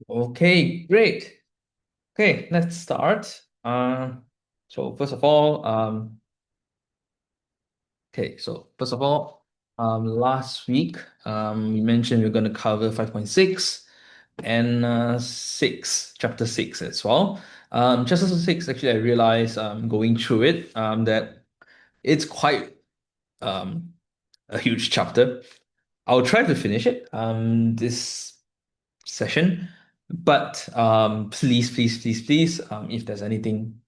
Okay, great. Okay, let's start. So first of all, last week, we mentioned we're going to cover 5.6 and chapter 6 as well. Chapter 6, actually, I realized going through it that it's quite um, a huge chapter. I'll try to finish it this session, but please, if there's anything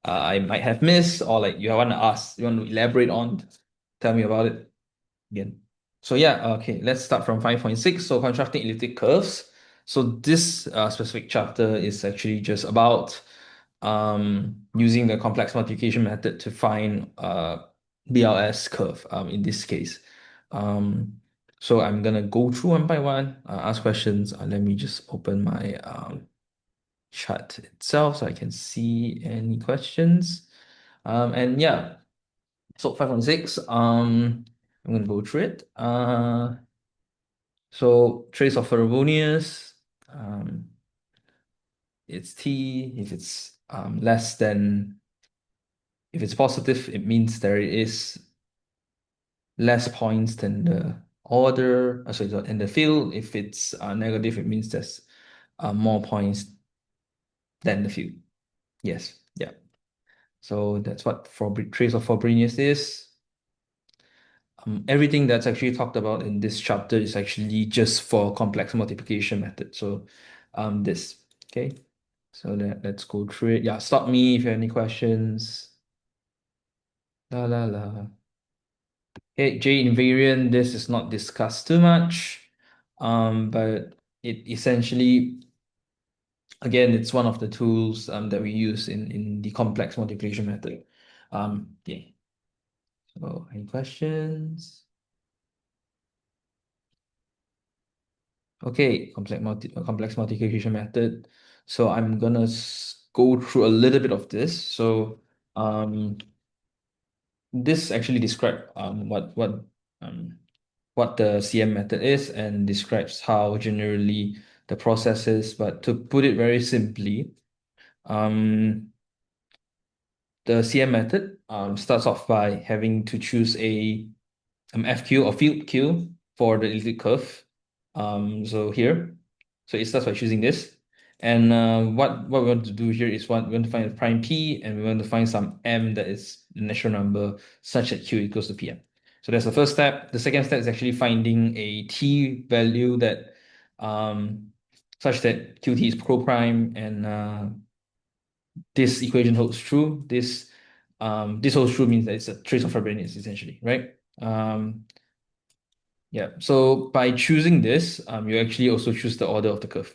I might have missed or like you want to ask, you want to elaborate on, tell me about it again. So yeah, okay, let's start from 5.6. So constructing elliptic curves. So this specific chapter is actually just about using the complex multiplication method to find BLS curve in this case. So I'm gonna go through one by one, ask questions. Let me just open my chat itself so I can see any questions. And yeah, so 5.6, I'm gonna go through it. So trace of Frobenius, it's T. If it's less than, if it's positive, it means there is less points than the order, in the field. If it's negative, it means there's more points than the field. Yes, yeah. So that's what for trace of Frobenius is. Everything that's actually talked about in this chapter is actually just for complex multiplication method. So this, okay. So let's go through it. Yeah, stop me if you have any questions. La la la. Okay, J invariant, this is not discussed too much. But it essentially, again, it's one of the tools that we use in the complex multiplication method. Yeah. So any questions? Okay, complex multiplication method. So I'm gonna go through a little bit of this. So this actually describe um what the CM method is and describes how generally the process is. But to put it very simply, um the CM method starts off by having to choose a FQ or field Q for the elliptic curve. So here, so it starts by choosing this. And what we want to do here is we want to find a prime P and we want to find some M that is the natural number such that Q equals to PM. So that's the first step. The second step is actually finding a T value that such that QT is pro-prime and this equation holds true. This holds true means that it's a trace of Frobenius essentially, right? Yeah. So by choosing this, you actually also choose the order of the curve.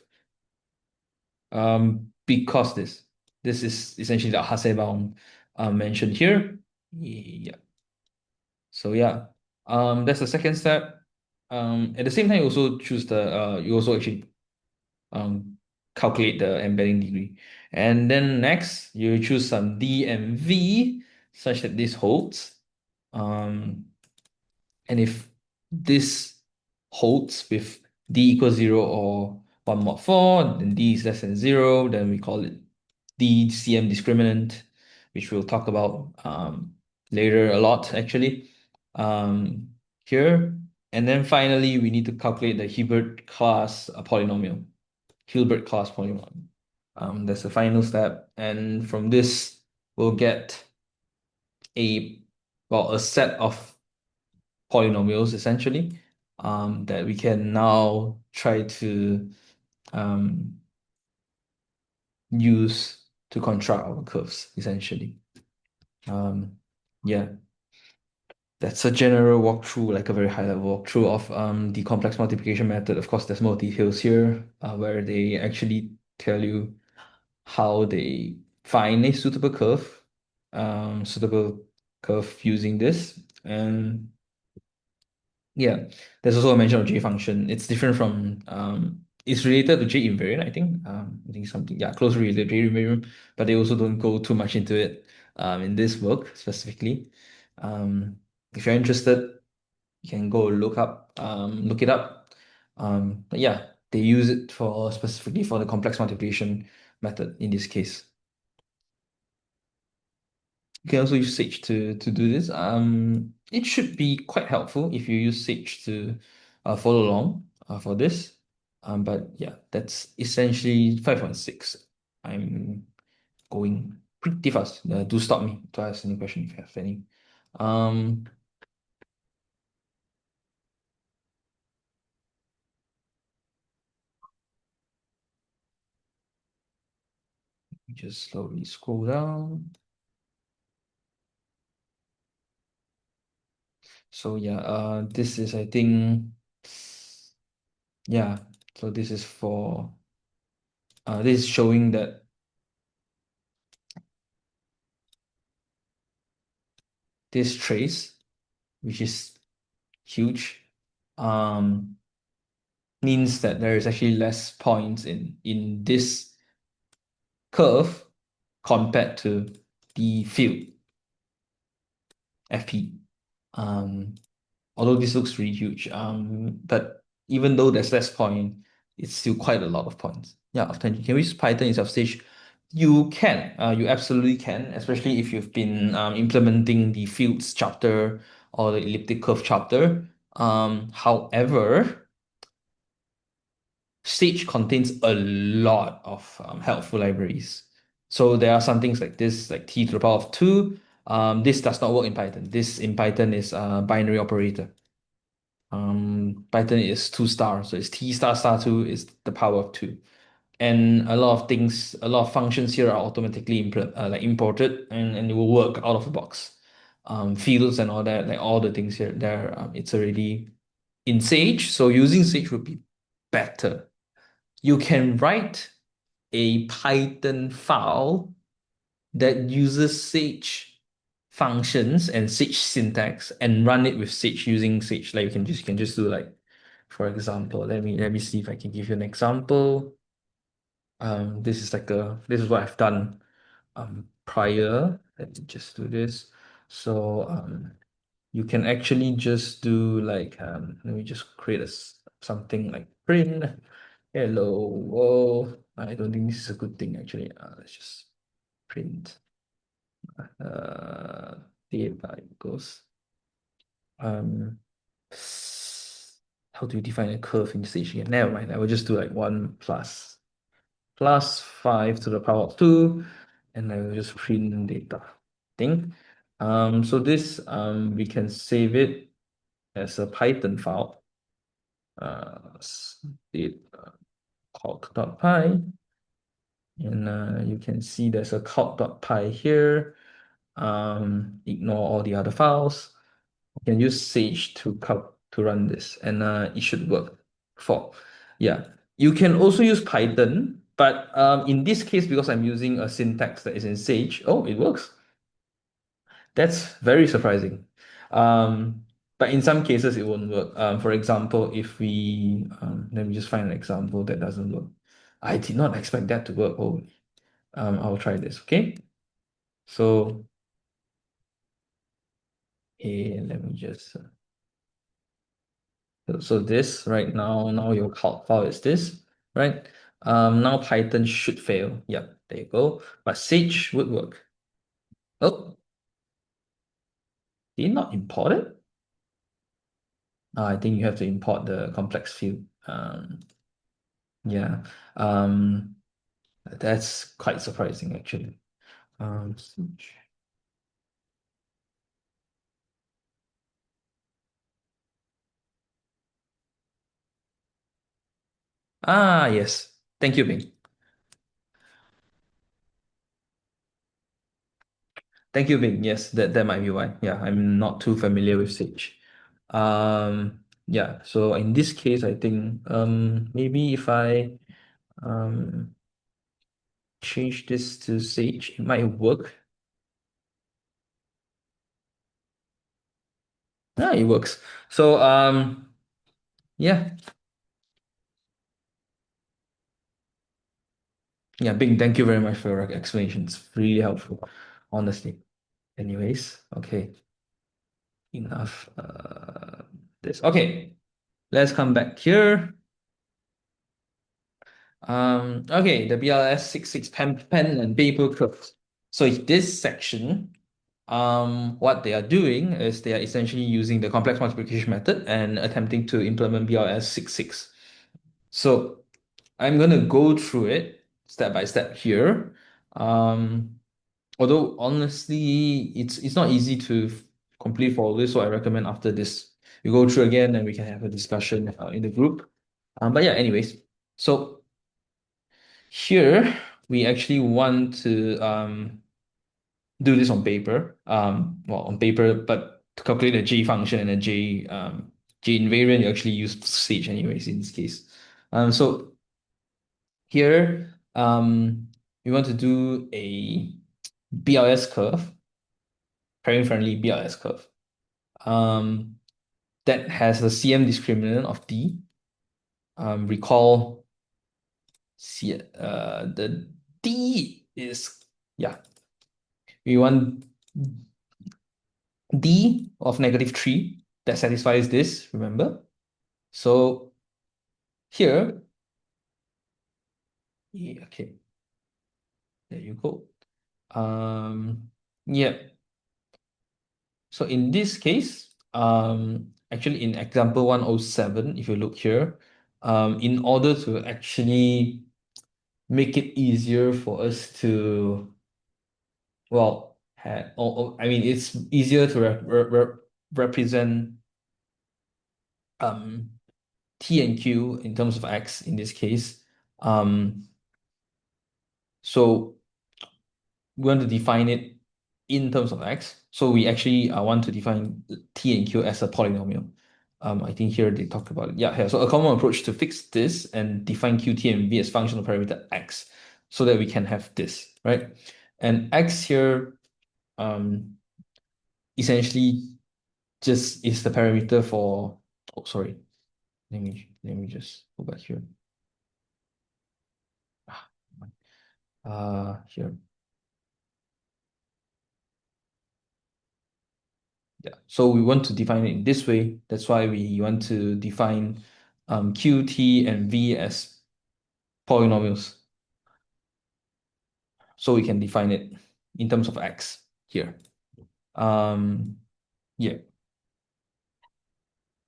Because this is essentially the Hasse bound mentioned here. Yeah. So yeah, that's the second step. At the same time, you also choose you also actually um calculate the embedding degree, and then next you choose some D and V such that this holds. Um, And if this holds with d equals 0 or 1 mod 4, then d is less than 0, then we call it DCM discriminant, which we'll talk about later a lot actually here. And then finally, we need to calculate the Hilbert class polynomial. Hilbert class polynomial. That's the final step. And from this, we'll get a a set of polynomials essentially that we can now try to um, use to construct our curves essentially. Yeah, that's a general walkthrough, like a very high level walkthrough of the complex multiplication method. Of course, there's more details here where they actually tell you how they find a suitable curve using this. And yeah, there's also a mention of J function. It's different from it's related to J invariant, I think. I think something, yeah, closely related to J invariant, but they also don't go too much into it in this work specifically. If you're interested, you can go look it up. But yeah, they use it for specifically for the complex multiplication method in this case. You can also use Sage to do this. It should be quite helpful if you use Sage to follow along for this. But yeah, that's essentially 5.6. I'm going pretty fast. Do stop me to ask any question if you have any. Um, just slowly scroll down. So yeah, this is I think yeah. So this is for this is showing that this trace, which is huge, um, means that there is actually less points in this curve compared to the field FP. Um, Although this looks really huge, but even though there's less point, it's still quite a lot of points. Yeah, after can we use Python instead of Sage? You can, you absolutely can, especially if you've been implementing the fields chapter or the elliptic curve chapter. However, Sage contains a lot of helpful libraries. So there are some things like this, like t to the power of 2. This does not work in Python. This in Python is a binary operator. Python is 2 star, so it's t star star 2 is the power of 2. And a lot of things, a lot of functions here are automatically like imported and it will work out of the box. Fields and all that, like all the things here, there, it's already in Sage. So using Sage would be better. You can write a Python file that uses Sage functions and Sage syntax and run it with Sage using Sage. Like you can just do like, for example, let me see if I can give you an example. This is what I've done prior. Let me just do this. So you can actually just do like let me just create something like print hello world. I don't think this is a good thing actually. Let's just print uh data equals um how do you define a curve in stage again? Never mind, I will just do like 1 plus 5 to the power of 2 and I will just print data thing. So this we can save it as a Python file. State calc.py, and you can see there's a calc.py here. Ignore all the other files. You can use Sage to run this, and it should work. Yeah, you can also use Python, but in this case, because I'm using a syntax that is in Sage, oh, it works. That's very surprising. Um, but in some cases, it won't work. For example, if we let me just find an example that doesn't work. I did not expect that to work. Oh, I'll try this. Okay, so let me just. So this right now your calc file is this, right? Now Python should fail. Yep, there you go. But Sage would work. Oh, did it not import it? I think you have to import the complex field. Yeah. Um, that's quite surprising actually. Sage. Yes. Thank you, Bing. Thank you, Bing. Yes, that might be why. Yeah, I'm not too familiar with Sage. Yeah, so in this case, I think maybe if I um change this to Sage, it might work. Yeah, it works. So yeah, yeah, Bing, thank you very much for your explanation. It's really helpful, honestly. Anyways, okay, enough. This okay. Let's come back here. Okay, the BLS 66 pen and paper curves. So in this section, what they are doing is they are essentially using the complex multiplication method and attempting to implement BLS 66. So I'm gonna go through it step by step here. Although honestly, it's not easy to complete for all this, so I recommend after this we go through again and we can have a discussion in the group. But yeah, anyways, so here we actually want to do this on paper. Well, on paper, but to calculate a J function and a J invariant, you actually use stage anyways in this case. So here we want to do a BLS curve, parent friendly BLS curve. Um, that has the CM discriminant of D. Recall the D is, yeah, we want D of -3 that satisfies this, remember? So here, yeah, okay, there you go. Yeah. So in this case, actually in example 107, if you look here, in order to actually make it easier for us to, well, I mean, it's easier to represent um, T and Q in terms of X in this case. So we want to define it in terms of X. So we actually want to define T and Q as a polynomial. I think here they talk about it. Yeah, here. So a common approach to fix this and define Q, T, and V as functional parameter X so that we can have this, right? And X here essentially just is the parameter for, oh, sorry. Let me just go back here. Here. Yeah. So we want to define it in this way. That's why we want to define Q, T, and V as polynomials. So we can define it in terms of X here. Yeah.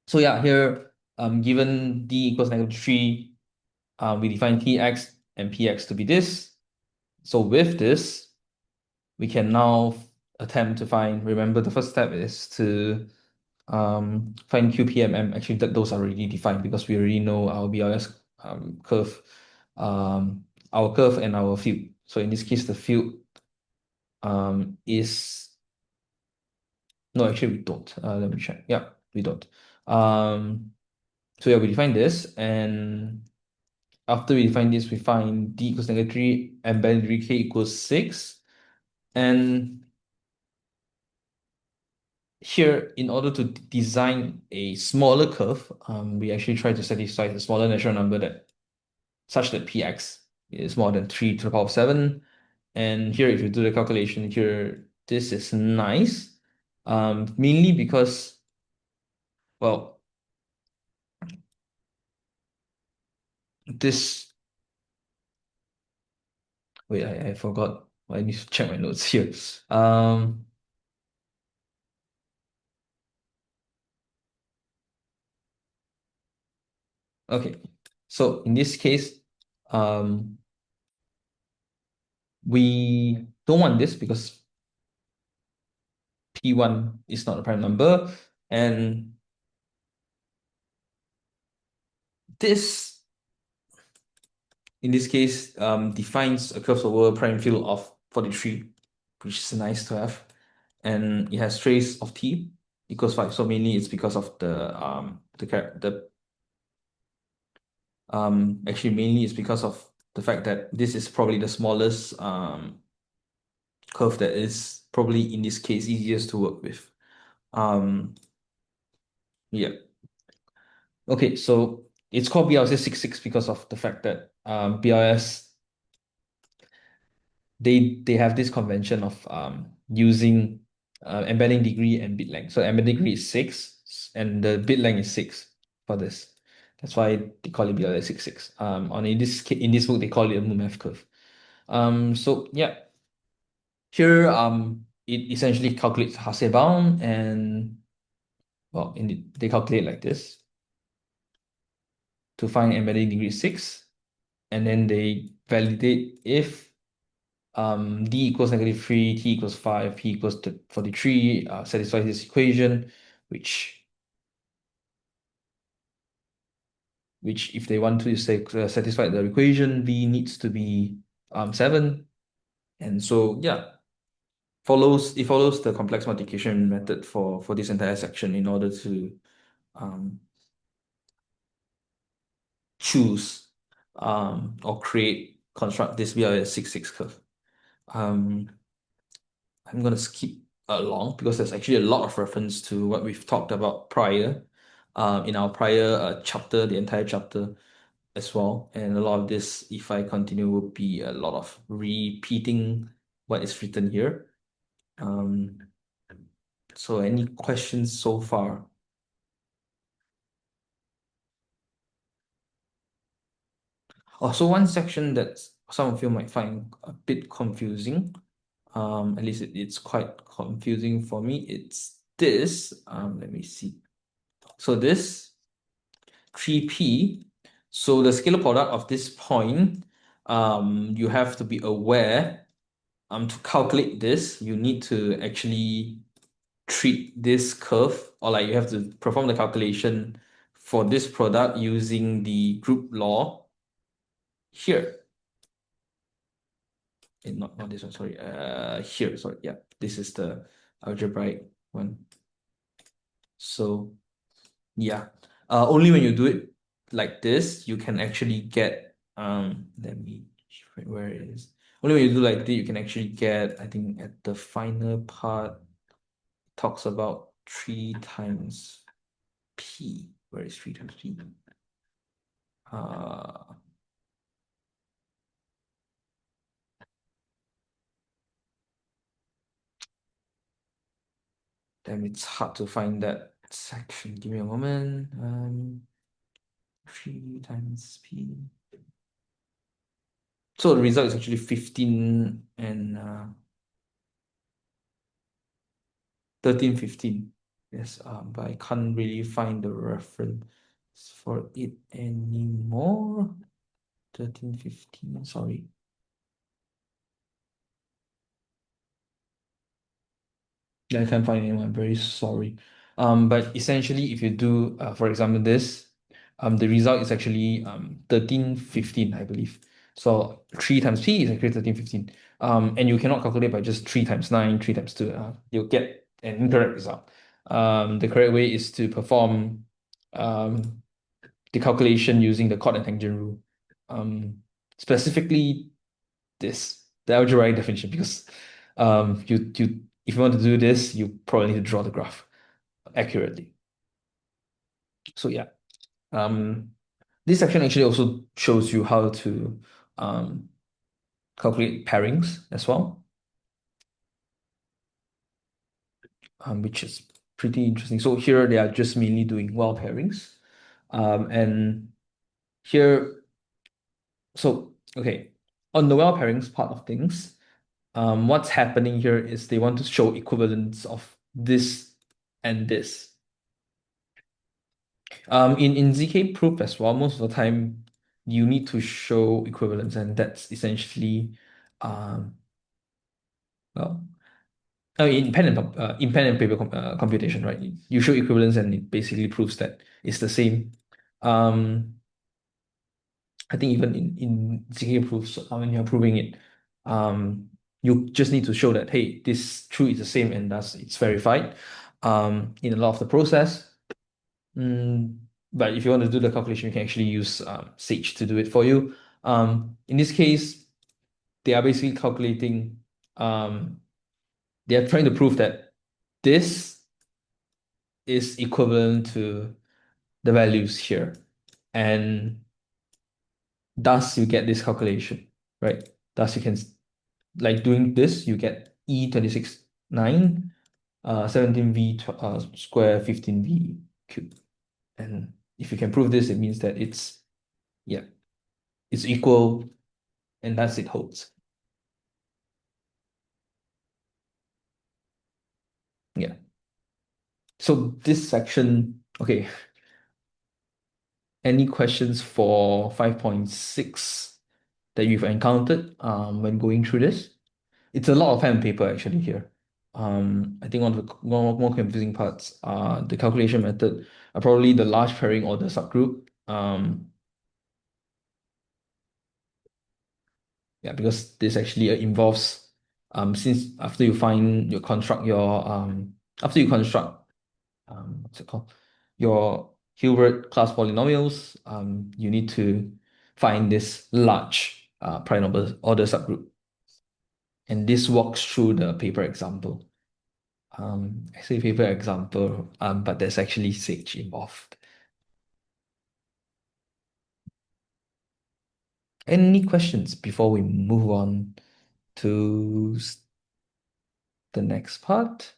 So yeah, here, given D equals -3, we define Tx and Px to be this. So with this, we can now attempt to find, remember the first step is to find QPMM. Actually, those are already defined because we already know our BLS curve, our curve and our field. So in this case, the field is, no, actually we don't. Let me check. Yeah, we don't. So yeah, we define this, and after we define this, we find D equals -3 and boundary K equals 6. And here, in order to design a smaller curve, we actually try to satisfy a smaller natural number that such that Px is more than 3 to the power of 7. And here, if you do the calculation here, this is nice. Mainly because, well, this, wait, I forgot. I need to check my notes here. Okay, so in this case, we don't want this because P1 is not a prime number, and this, in this case, defines a curve over prime field of 43, which is nice to have, and it has trace of T equals 5. So mainly it's because of the actually mainly it's because of the fact that this is probably the smallest curve that is probably in this case easiest to work with. Yeah. Okay, so it's called BLS 66 because of the fact that BLS, they have this convention of using embedding degree and bit length. So embedding degree is 6 and the bit length is 6 for this. That's why they call it BLS66. In this book they call it a Moonmath curve. So yeah, here it essentially calculates Hasse bound, and well, they calculate like this to find embedding degree 6, and then they validate if d equals -3, t equals 5, p equals 43 satisfies this equation, which if they want to say satisfy the equation, v needs to be 7. And so yeah, it follows the complex multiplication method for this entire section in order to um, choose or construct this BLS66 curve. I'm going to skip along because there's actually a lot of reference to what we've talked about prior in our prior chapter, the entire chapter as well. And a lot of this, if I continue, will be a lot of repeating what is written here. So any questions so far? Also, one section that some of you might find a bit confusing, at least it's quite confusing for me. It's this. Let me see. So this 3p. So the scalar product of this point, you have to be aware. To calculate this, you need to actually treat this curve, or like you have to perform the calculation for this product using the group law here. Not this one, sorry. Here, sorry. Yeah, this is the algebraic one. So yeah, only when you do it like this, you can actually get let me where it is. Only when you do like this, you can actually get, I think at the final part, it talks about 3 times p. Where is 3 times p? Damn, it's hard to find that section. Give me a moment. 3 times p. So the result is actually 15 and 13, 15. Yes, but I can't really find the reference for it anymore. 13, 15, sorry. Yeah, I can't find anyone. I'm very sorry. But essentially, if you do, for example, this, the result is actually 13, 15, I believe. So 3 times p is actually 13, 15. And you cannot calculate by just 3 times 9, 3 times 2. You'll get an incorrect result. The correct way is to perform the calculation using the chord and tangent rule. Specifically the algebraic definition, because you if you want to do this, you probably need to draw the graph accurately. So yeah, this section actually also shows you how to calculate pairings as well, which is pretty interesting. So here they are just mainly doing well pairings, and here, so okay, on the well pairings part of things, what's happening here is they want to show equivalence of this and this. In ZK proof as well, most of the time you need to show equivalence, and that's essentially well, in pen and paper computation, right? You show equivalence, and it basically proves that it's the same. I think even in ZK proofs, when you're proving it, you just need to show that, hey, this true is the same, and thus it's verified in a lot of the process. But if you want to do the calculation, you can actually use Sage to do it for you. In this case, they are basically calculating, they are trying to prove that this is equivalent to the values here. And thus you get this calculation, right? Thus you can, like doing this, you get E26 9, 17V square, 15V cubed. And If you can prove this, it means that yeah, it's equal, and thus it holds. Yeah. So this section, okay, any questions for 5.6 that you've encountered when going through this? It's a lot of pen and paper actually here. I think one of the more confusing parts are the calculation method, probably the large pairing order subgroup. Yeah, because this actually involves since after you find you construct your after you construct what's it called, your Hilbert class polynomials, you need to find this large prime order subgroup, and this walks through the paper example. I say paper example, but there's actually Sage involved. Any questions before we move on to the next part?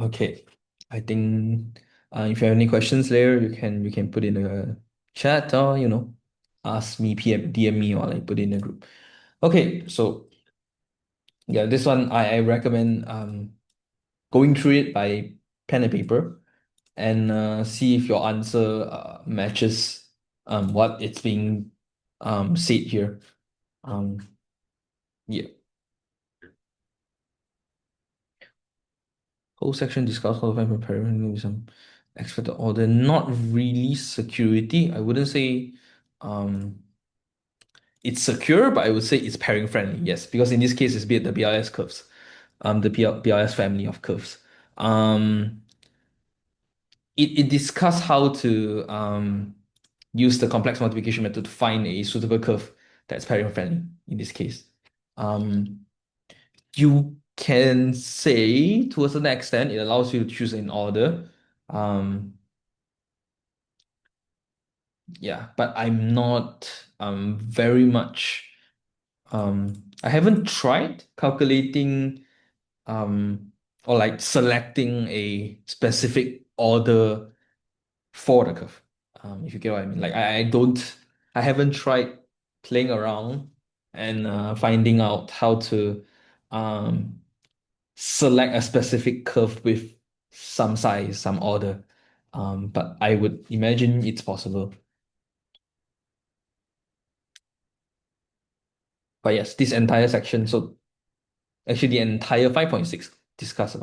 Okay, I think if you have any questions later, you can put in a chat or ask me, DM me, or like put in a group. Okay, so yeah, this one I recommend going through it by pen and paper and see if your answer matches what it's being said here. Um, yeah. Whole section discuss how to find comparing with some expected order. Not really security. I wouldn't say um it's secure, but I would say it's pairing friendly. Yes, because in this case it's the BRS curves, the BRS family of curves. Um, it discuss how to use the complex multiplication method to find a suitable curve that's pairing friendly in this case. Um, you can say to a certain extent it allows you to choose in order. Um, yeah, but I'm not very much I haven't tried calculating or like selecting a specific order for the curve. If you get what I mean. Like I haven't tried playing around and finding out how to um select a specific curve with some size, some order. But I would imagine it's possible. But yes, this entire section, so actually the entire 5.6 discuss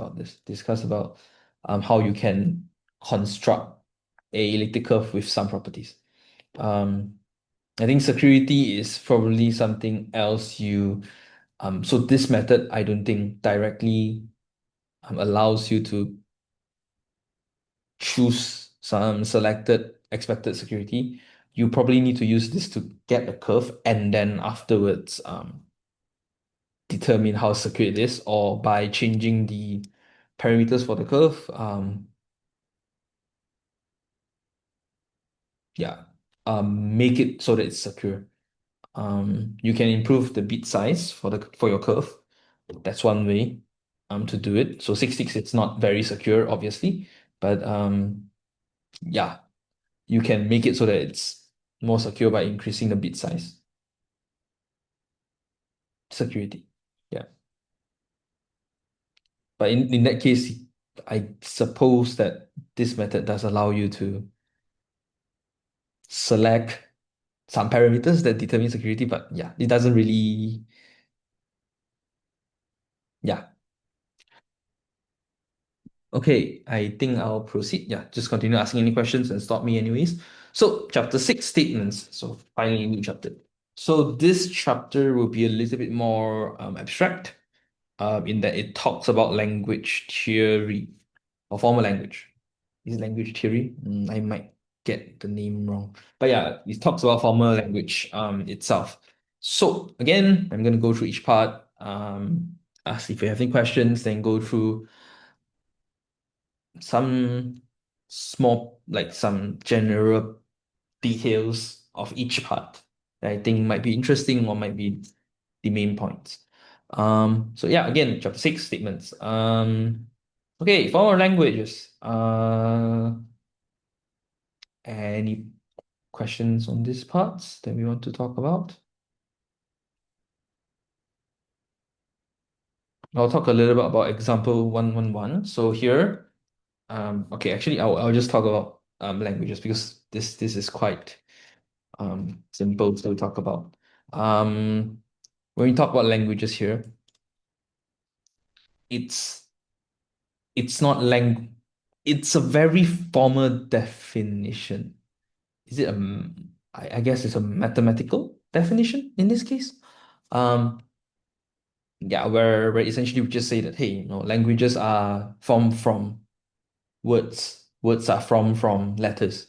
about how you can construct a elliptic curve with some properties. Um, I think security is probably something else so this method I don't think directly allows you to choose some selected expected security. You probably need to use this to get a curve and then afterwards determine how secure it is, or by changing the parameters for the curve. Yeah, make it so that it's secure. You can improve the bit size for your curve. That's one way to do it. So 66 it's not very secure, obviously, but yeah, you can make it so that it's more secure by increasing the bit size. Security. Yeah. But in that case, I suppose that this method does allow you to select some parameters that determine security, but yeah, it doesn't really, yeah. Okay, I think I'll proceed. Yeah, just continue asking any questions and stop me anyways. So chapter 6 statements. So finally a new chapter. So this chapter will be a little bit more abstract in that it talks about language theory or formal language. Is it language theory? I might get the name wrong. But yeah, it talks about formal language itself. So again, I'm going to go through each part. Ask if you have any questions, then go through some small, like some general details of each part that I think might be interesting or might be the main points. So yeah, again, chapter 6 statements. Okay, for our languages. Any questions on these parts that we want to talk about? I'll talk a little bit about example 111. So here, okay, actually, I'll just talk about languages because this is quite simple to talk about. When we talk about languages here, it's not it's a very formal definition. Is it I guess it's a mathematical definition in this case. Um, yeah, where essentially we just say that, hey, languages are formed from words. Words are from letters.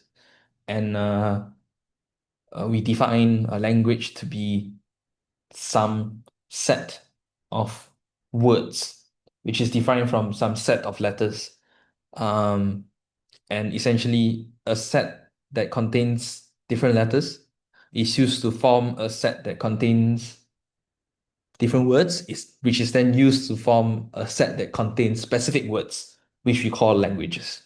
And we define a language to be some set of words, which is defined from some set of letters. Um, and essentially a set that contains different letters is used to form a set that contains different words, which is then used to form a set that contains specific words, which we call languages.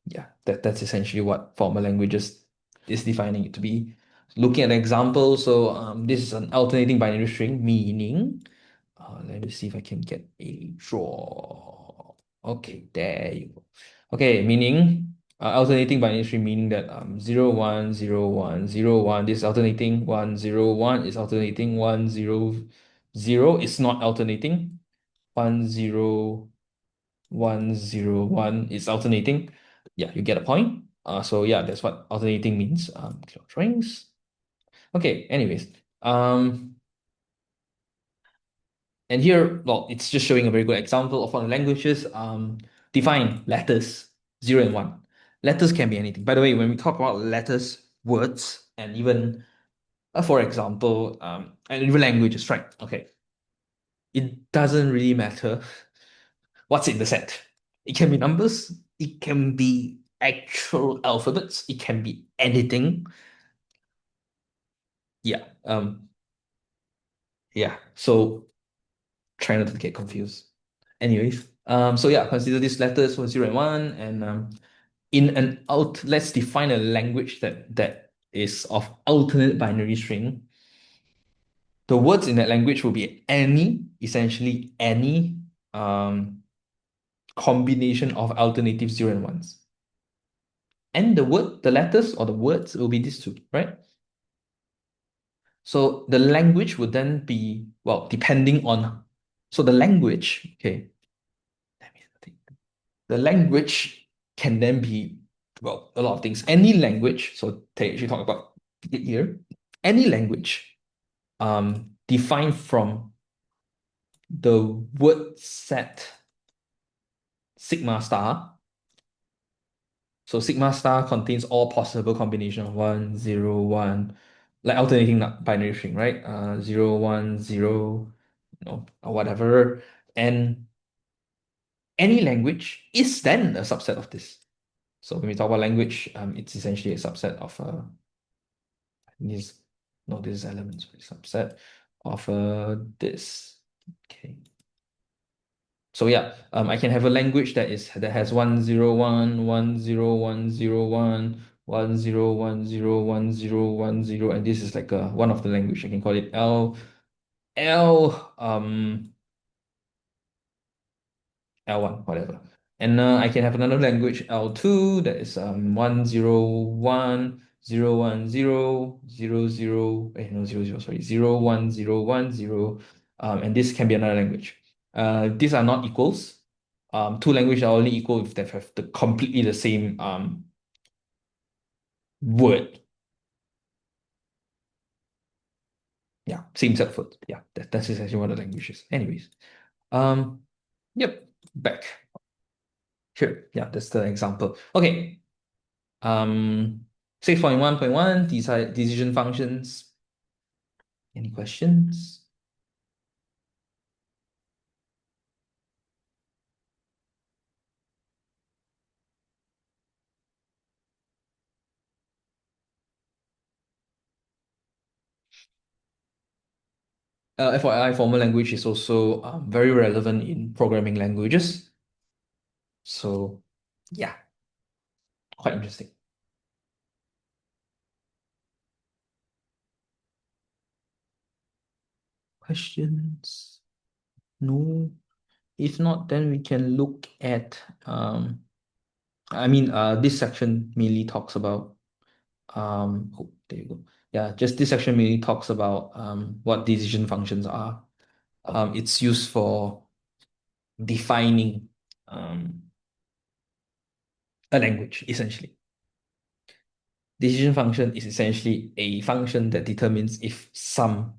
Yeah, that's essentially what formal languages is defining it to be. Looking at an example, so this is an alternating binary string, meaning, let me see if I can get a draw. Okay, there you go. Okay, meaning alternating binary string, meaning that 0, 1, 0, 1, 0, 1, this is alternating, 1, 0, 1 is alternating, 1, 0, 0 is not alternating, 1, 0, 1, 0, 1 is alternating. Yeah, you get a point. So yeah, that's what alternating means. Strings. Okay, anyways. And here, well, it's just showing a very good example of one of the languages. Define letters 0 and 1. Letters can be anything. By the way, when we talk about letters, words, and even, for example, and even languages, right? Okay. It doesn't really matter what's in the set. It can be numbers, it can be actual alphabets, it can be anything. Yeah. Yeah. So try not to get confused. Anyways, so yeah, consider these letters for 0 and 1, and let's define a language that is of alternate binary string. The words in that language will be essentially any combination of alternative 0 and 1s. And the letters or the words will be these two, right? So the language would then be, well, depending on, so the language, okay, let me think. The language can then be, well, a lot of things. Any language, so if you talk about it here, any language defined from the word set sigma star. So sigma star contains all possible combination of 1, 0, 1, like alternating binary string, right? 0, 1, 0, or whatever. And any language is then a subset of this. So when we talk about language, it's essentially a subset of this, no, this is elements, subset of this. Okay. So yeah, I can have a language that has 1, 0, 1, 1, 0, 1, 0, 1, 1, 0, 1, 0, 1, 0, 1, 0, and this is like one of the language. I can call it L, L1, whatever. And I can have another language, L2, that is 1, 0, 1, 0, 1, 0, 0, 0, no, 0, 0, sorry, 0, 1, 0, 1, 0, and this can be another language. These are not equals. Two languages are only equal if they have completely the same word. Yeah, same set of words. Yeah, that's essentially what the language is. Anyways, yep, back. Sure, yeah, that's the example. Okay, Um, 6.1.1, decision functions. Any questions? FYI, formal language is also very relevant in programming languages. So, yeah, quite interesting. Questions? No. If not, then we can look at this section mainly talks about oh, there you go. Yeah, just this section mainly talks about what decision functions are. It's used for defining a language, essentially. Decision function is essentially a function that determines if some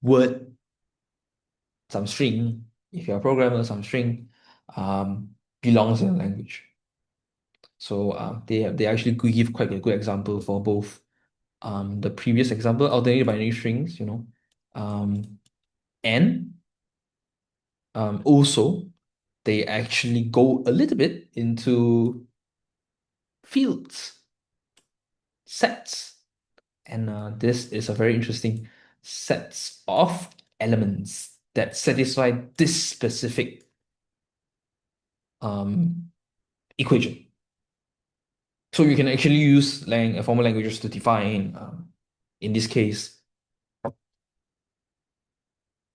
word, some string, if you're a programmer, some string belongs in a language. So they actually could give quite a good example for both the previous example, alternative binary strings, and also they actually go a little bit into fields, sets, and this is a very interesting sets of elements that satisfy this specific um, equation. So you can actually use formal languages to define, in this case,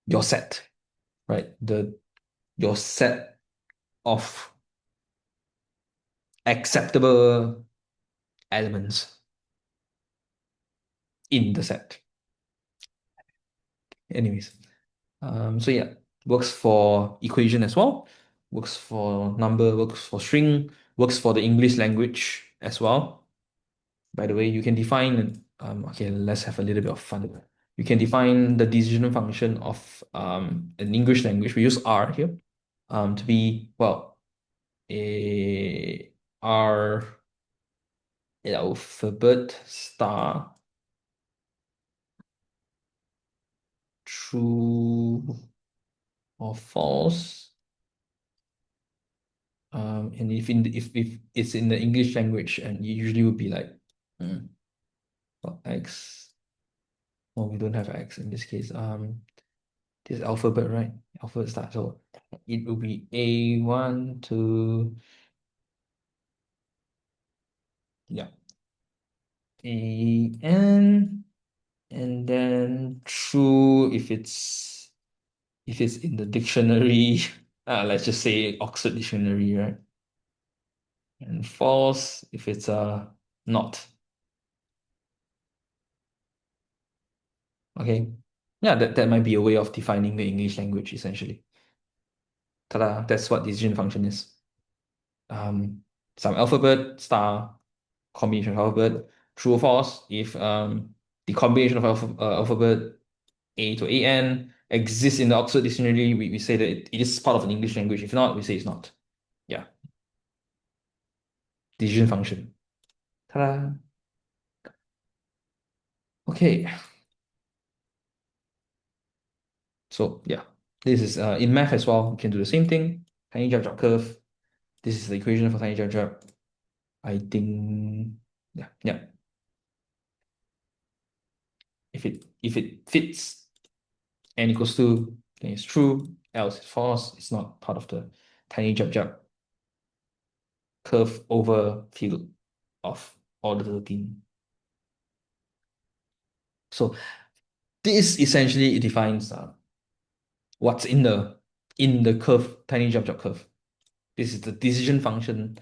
your set, right? Your set of acceptable elements in the set. Anyways, so yeah, works for equation as well, works for number, works for string, works for the English language as well. By the way, you can define, okay, let's have a little bit of fun. You can define the decision function of an English language. We use R here, to be, well, a R alphabet star true or false. And if it's in the English language, and you usually would be like, well, X. Oh, we don't have X in this case. This alphabet, right? Alphabet start. So it will be A1 to, yeah, AN, and then true if it's in the dictionary, let's just say Oxford Dictionary, right? And false if it's not. Okay. Yeah, that might be a way of defining the English language essentially. Ta-da, that's what decision function is. Some alphabet star combination of alphabet, true or false, if the combination of alphabet A to AN exists in the Oxford Dictionary, we say that it is part of an English language. If not, we say it's not. Yeah. Decision function. Ta-da. Okay. So yeah, this is in math as well. You can do the same thing. Tiny jab curve. This is the equation for tiny jab. I think yeah. If it fits n equals 2, then it's true, else it's false. It's not part of the tiny jab curve over field of order 13. So this essentially defines what's in the curve, tiny jab curve. This is the decision function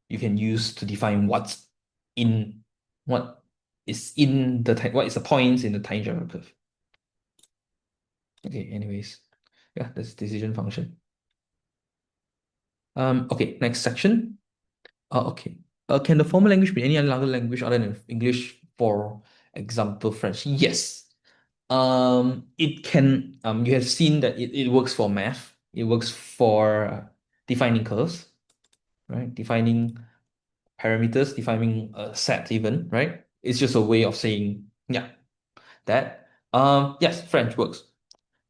you can use to define in what what is the points in the tiny jab curve. Okay, anyways, yeah, that's decision function. Okay, next section. Okay. Can the formal language be any other language other than English? For example, French. Yes. It can. You have seen that it works for math. It works for defining curves, right? Defining parameters defining a set even, right? It's just a way of saying, yeah, that. Yes, French works.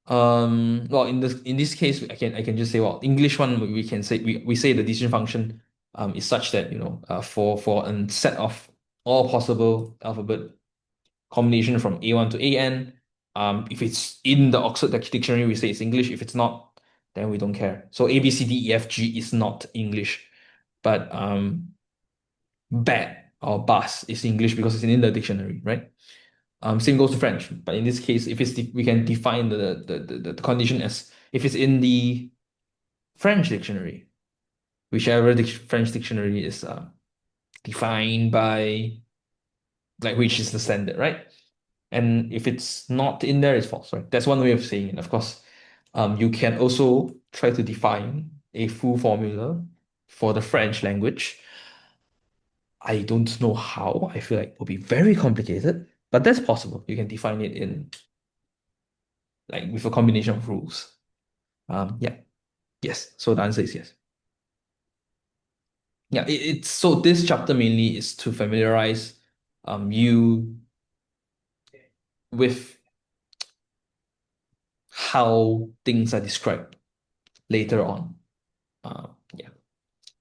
Well, in this case, I can just say, well, English one we can say we say the decision function is such that for a set of all possible alphabet combination from A1 to AN, if it's in the Oxford Dictionary, we say it's English. If it's not, then we don't care. So A B C D E F G is not English, but bat or bus is English because it's in the dictionary, right? Same goes to French, but in this case, if we can define the condition as if it's in the French dictionary, whichever French dictionary is defined by, like, which is the standard, right? And if it's not in there, it's false, right? That's one way of saying it. Of course, you can also try to define a full formula for the French language. I don't know how. I feel like it will be very complicated, but that's possible. You can define it in, like, with a combination of rules. Yeah, yes. So the answer is yes. Yeah, it's so this chapter mainly is to familiarize you with how things are described later on. Yeah.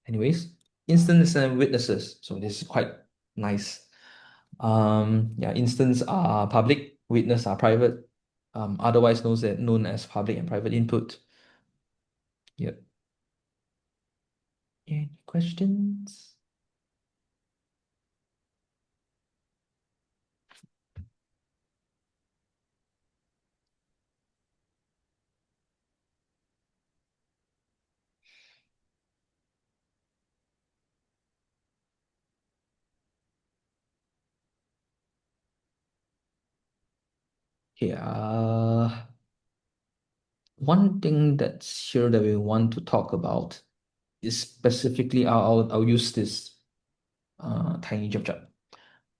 Anyways, instances and witnesses. So this is quite nice. Yeah, instance are public, witness are private. Otherwise known as public and private input. Yep. Any questions? Okay, one thing that's here that we want to talk about is specifically, I'll use this tiny job chart.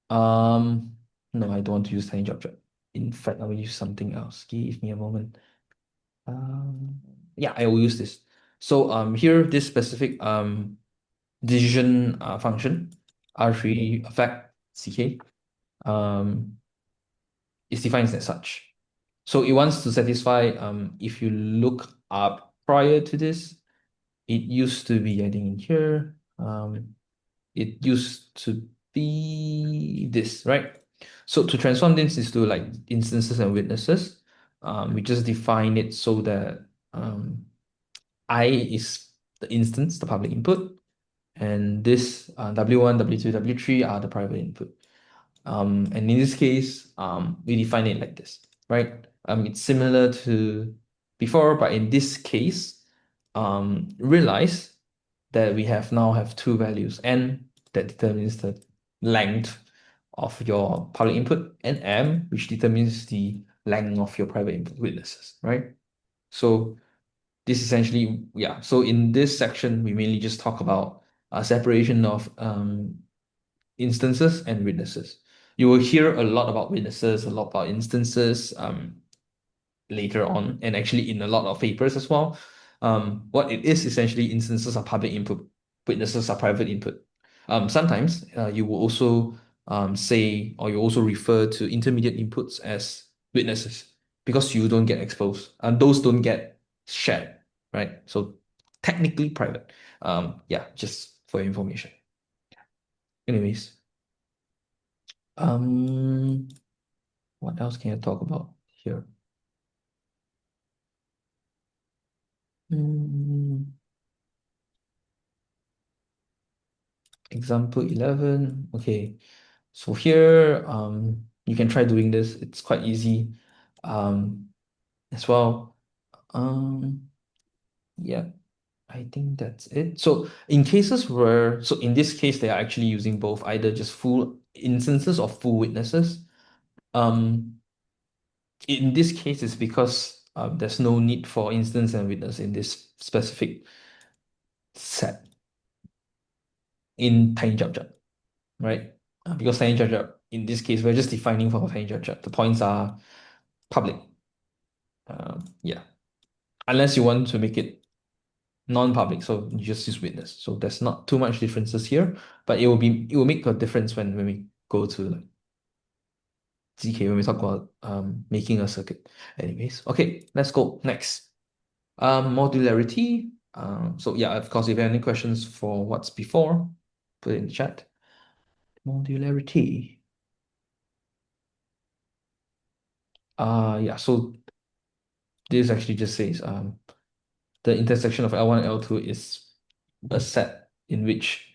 No, I don't want to use tiny job chart. In fact, I will use something else. Give me a moment. Um, yeah, I will use this. So here this specific decision function R3 affect ZK is defined as such. So it wants to satisfy, if you look up prior to this, it used to be, I think, in here. It used to be this, right? So to transform this into, like, instances and witnesses, we just define it so that I is the instance, the public input, and this W1, W2, W3 are the private input. And in this case, we define it like this, right? It's similar to before, but in this case, realize that we now have two values, n that determines the length of your public input, and m which determines the length of your private input witnesses, right? So this essentially, yeah. So in this section, we mainly just talk about a separation of instances and witnesses. You will hear a lot about witnesses, a lot about instances later on, and actually in a lot of papers as well. What it is essentially, instances are public input, witnesses are private input. Sometimes you will also say, or you also refer to intermediate inputs as witnesses because you don't get exposed and those don't get shared, right? So technically private. Yeah, just for your information. Anyways, what else can I talk about here? Mm, Example 11. Okay, so here you can try doing this. It's quite easy as well. Yeah, I think that's it. So in cases where, so in this case, they are actually using both, either just full instances or full witnesses. Um, in this case, it's because there's no need for instance and witness in this specific set in tiny job, right? Because tiny job, in this case, we're just defining for tiny job. The points are public. Yeah, unless you want to make it non-public, so you just use witness. So there's not too much differences here, but it will make a difference when we go to like ZK when we talk about making a circuit. Anyways, okay, let's go next. Modularity. So yeah, of course, if you have any questions for what's before, put it in the chat. Modularity. Yeah, so this actually just says the intersection of L1 and L2 is a set in which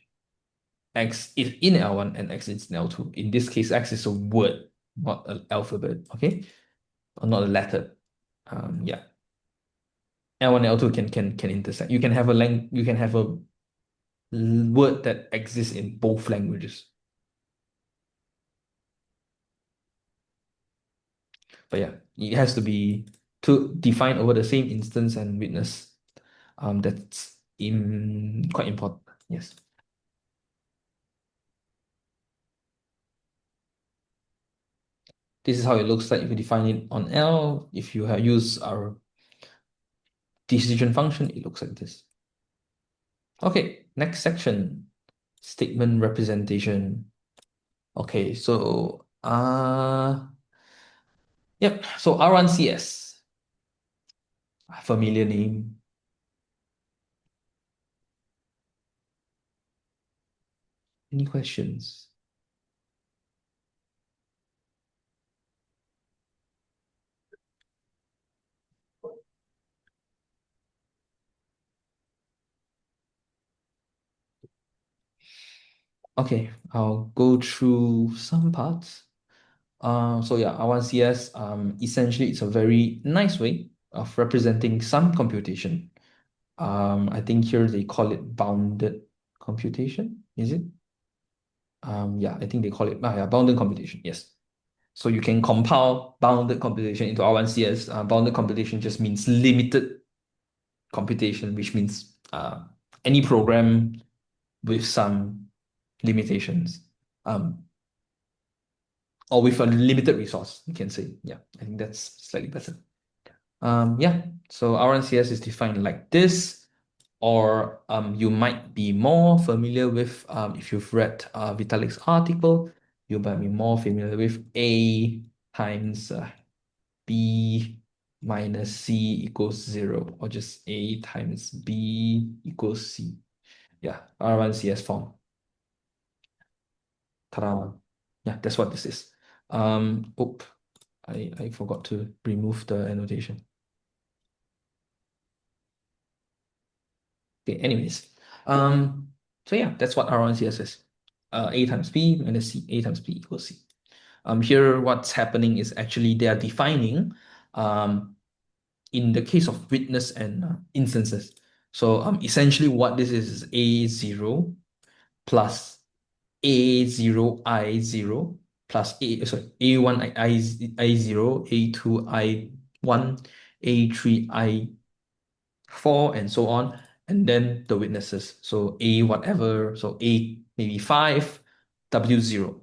X is in L1 and X is in L2. In this case, X is a word, not an alphabet, okay? Or not a letter. Yeah. L1 and L2 can intersect. You can have a word that exists in both languages. But yeah, it has to be to define over the same instance and witness. That's quite important. Yes. This is how it looks like if you define it on L. If you have used our decision function, it looks like this. Okay, next section, statement representation. Okay, so yep, so R1CS, familiar name. Any questions? Okay, I'll go through some parts. So yeah, R1CS, essentially it's a very nice way of representing some computation. I think here they call it bounded computation, is it? Yeah, I think they call it yeah, bounded computation, yes. So you can compile bounded computation into R1CS. Bounded computation just means limited computation, which means any program with some limitations. Or with a limited resource, you can say. Yeah, I think that's slightly better. Yeah, so RNCS is defined like this, or you might be more familiar with, if you've read Vitalik's article, you might be more familiar with A times B minus C equals 0, or just A times B equals C. Yeah, R1CS form. Ta-da. Yeah, that's what this is. Oop, I forgot to remove the annotation. Okay, anyways. So yeah, that's what R1CS is. A times B minus C, A times B equals C. Here what's happening is actually they are defining in the case of witness and instances. So essentially what this is A0 plus A0 I0 plus A1 I0, A2 I1, A3 I4, and so on, and then the witnesses. So A whatever, so A maybe 5, W0.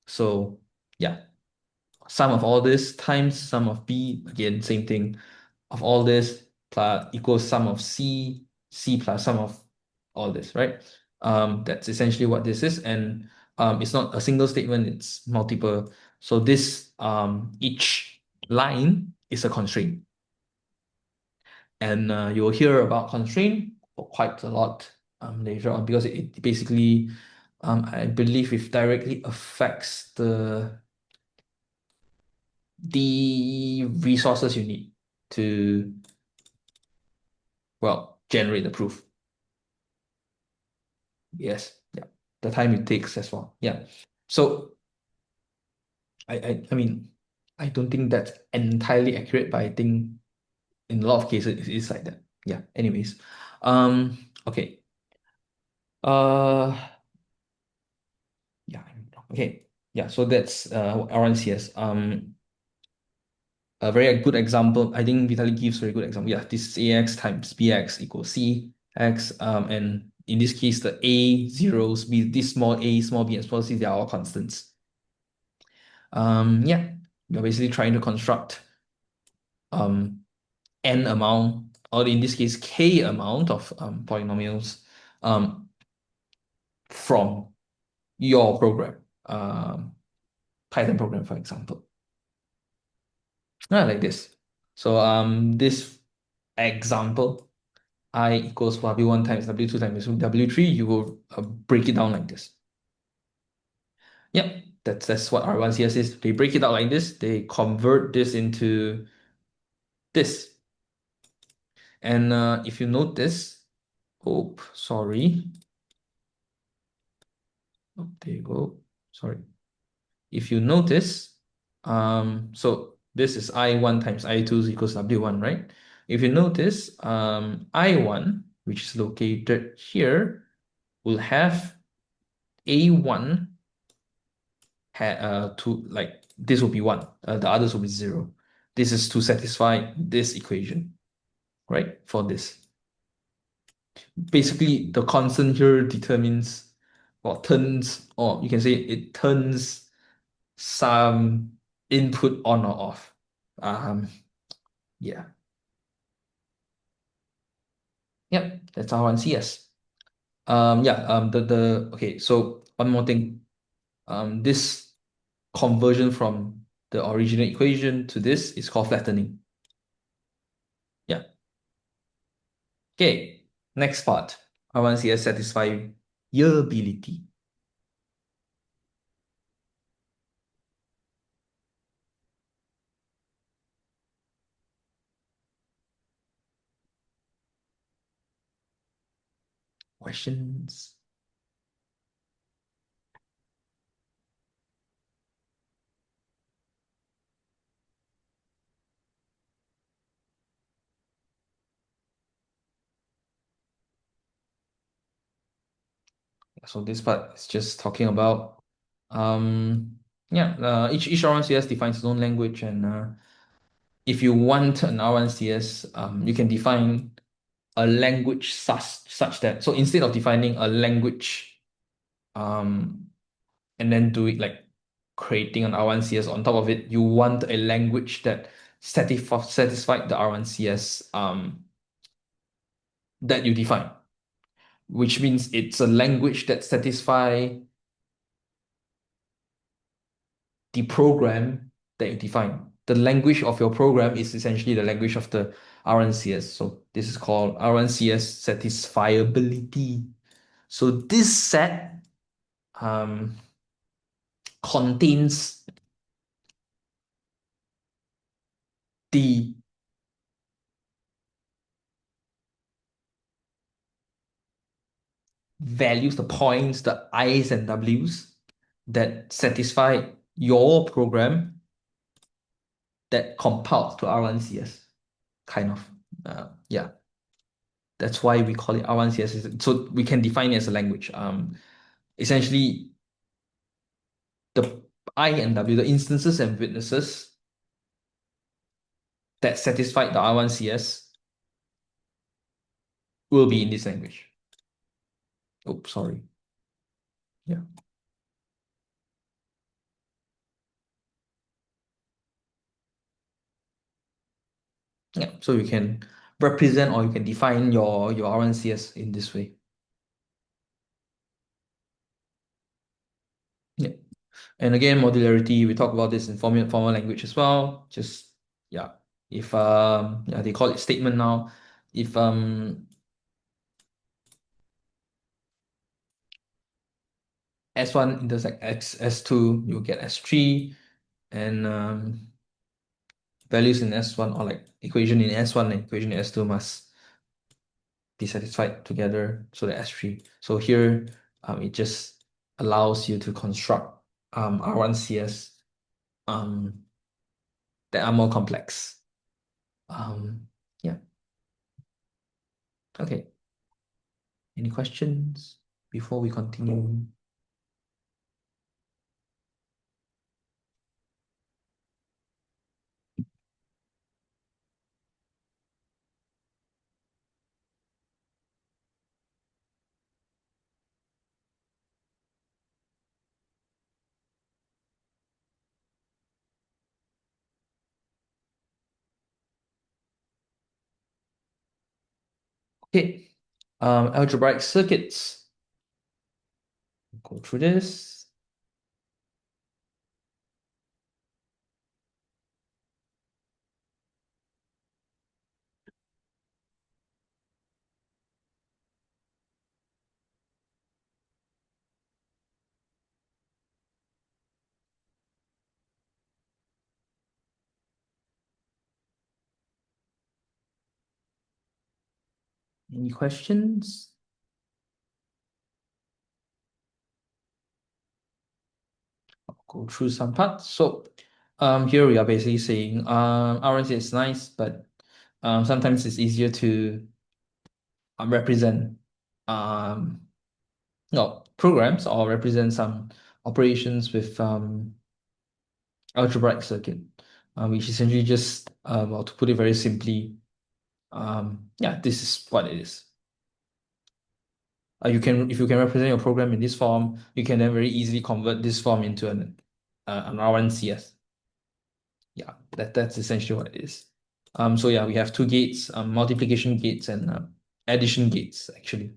So yeah, sum of all this times sum of B, again, same thing, of all this plus equals sum of C, C plus sum of all this, right? That's essentially what this is. And it's not a single statement, it's multiple. So this, each line is a constraint. And you'll hear about constraint for quite a lot later on, because it basically, I believe it directly affects the resources you need to, well, generate the proof. Yes, yeah, the time it takes as well. Yeah. So I mean, I don't think that's entirely accurate, but I think in a lot of cases it is like that. Yeah. Anyways, okay. Uh, yeah. Okay. Yeah. So that's RNCS. A very good example. I think Vitalik gives a very good example. Yeah, this is AX times BX equals CX. And in this case, the A zeros, B, this small a, small b, and small c, they are all constants. Yeah, you're basically trying to construct n amount or in this case, k amount of polynomials from your program, Python program, for example. Like this. So this example, I equals W1 times W2 times W3, you will break it down like this. Yep, that's what R1CS is. They break it out like this. They convert this into this. And if you notice, oh, sorry. Oh, there you go. Sorry. If you notice, so this is I1 times I2 equals W1, right? If you notice, I1, which is located here, will have A1 to like this will be 1, the others will be 0. This is to satisfy this equation, right? For this. Basically, the constant here determines or turns, or you can say it turns some input on or off. Yeah. Yep, that's R1CS. Okay, so one more thing. This conversion from the original equation to this is called flattening. Yeah. Okay, next part. R1CS satisfiability. Questions? So this part is just talking about each R1CS defines its own language, and if you want an R1CS, you can define a language such that, so instead of defining a language um and then do it like creating an R1CS on top of it, you want a language that satisfied the R1CS that you define, which means it's a language that satisfy the program that you define. The language of your program is essentially the language of the R1CS. So this is called R1CS satisfiability. So this set contains the values, the points, the I's and W's that satisfy your program that compiles to R1CS, kind of. Yeah, that's why we call it R1CS. So we can define it as a language. Essentially, the I and W, the instances and witnesses that satisfy the R1CS will be in this language. Oh, sorry. Yeah. Yeah. So you can represent or you can define your R1CS in this way. Yeah. And again, modularity, we talk about this in formal language as well. Just yeah. If they call it statement now. If S1 intersect S2, you get S3, and values in S1 or like equation in S1 and equation in S2 must be satisfied together so that S3. So here it just allows you to construct R1CS that are more complex. Yeah. Okay. Any questions before we continue? Okay, algebraic circuits. Go through this. Any questions? I'll go through some parts. So, here we are basically saying, RNC is nice, but sometimes it's easier to represent no programs or represent some operations with algebraic circuit, which essentially just well, to put it very simply, yeah, this is what it is. If you can represent your program in this form, you can then very easily convert this form into an RNCS. Yeah, that's essentially what it is. So yeah, we have two gates, multiplication gates and addition gates actually.